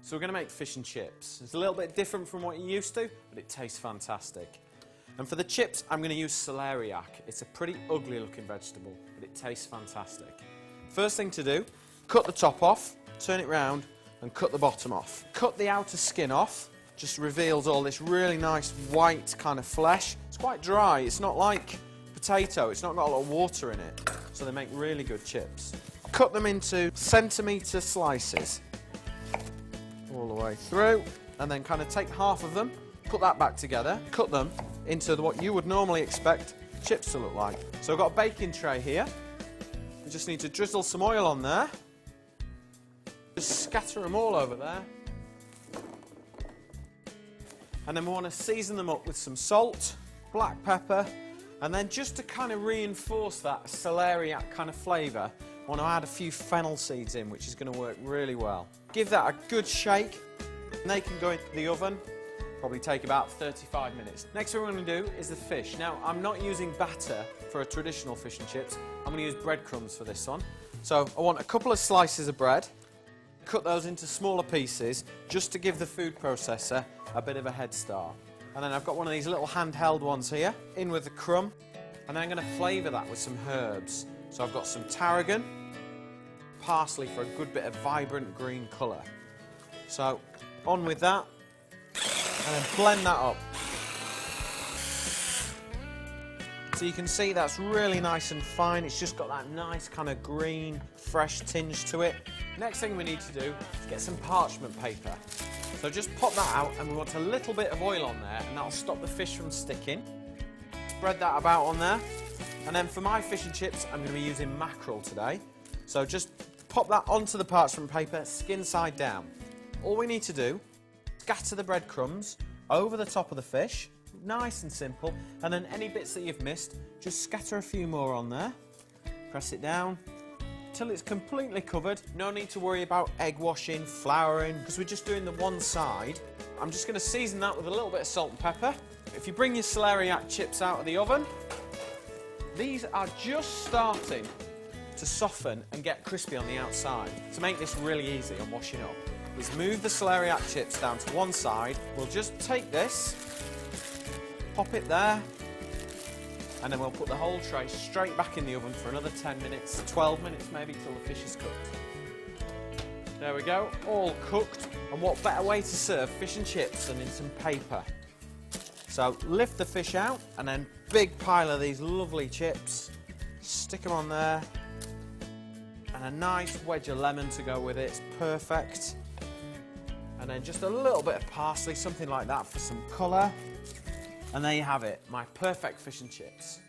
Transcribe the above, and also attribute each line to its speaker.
Speaker 1: So we're going to make fish and chips. It's a little bit different from what you're used to, but it tastes fantastic. And for the chips, I'm going to use celeriac. It's a pretty ugly looking vegetable, but it tastes fantastic. First thing to do, cut the top off, turn it round, and cut the bottom off. Cut the outer skin off, just reveals all this really nice white kind of flesh. It's quite dry, it's not like potato, it's not got a lot of water in it, so they make really good chips. Cut them into centimetre slices, all the way through, and then kind of take half of them, put that back together, cut them into what you would normally expect chips to look like. So I've got a baking tray here. I just need to drizzle some oil on there. Just scatter them all over there. And then we want to season them up with some salt, black pepper, and then just to kind of reinforce that celeriac kind of flavour, I want to add a few fennel seeds in, which is going to work really well. Give that a good shake, and they can go into the oven. Probably take about 35 minutes. Next thing we're going to do is the fish. Now, I'm not using batter for a traditional fish and chips. I'm going to use breadcrumbs for this one. So I want a couple of slices of bread. Cut those into smaller pieces just to give the food processor a bit of a head start. And then I've got one of these little handheld ones here, in with the crumb, and then I'm going to flavour that with some herbs. So I've got some tarragon, parsley for a good bit of vibrant green colour. So on with that, and then blend that up. So you can see that's really nice and fine. It's just got that nice kind of green, fresh tinge to it. Next thing we need to do is get some parchment paper. So just pop that out, and we want a little bit of oil on there, and that'll stop the fish from sticking. Spread that about on there. And then for my fish and chips, I'm going to be using mackerel today. So just pop that onto the parchment paper, skin side down. All we need to do, scatter the breadcrumbs over the top of the fish. Nice and simple. And then any bits that you've missed, just scatter a few more on there. Press it down till it's completely covered. No need to worry about egg washing, flouring, because we're just doing the one side. I'm just going to season that with a little bit of salt and pepper. If you bring your celeriac chips out of the oven, these are just starting to soften and get crispy on the outside. To make this really easy on washing up, is move the celeriac chips down to one side. We'll just take this, pop it there, and then we'll put the whole tray straight back in the oven for another 10 minutes, 12 minutes maybe, till the fish is cooked. There we go, all cooked. And what better way to serve fish and chips than in some paper? So lift the fish out, and then big pile of these lovely chips. Stick them on there, and a nice wedge of lemon to go with it. It's perfect. And then just a little bit of parsley, something like that for some colour. And there you have it, my perfect fish and chips.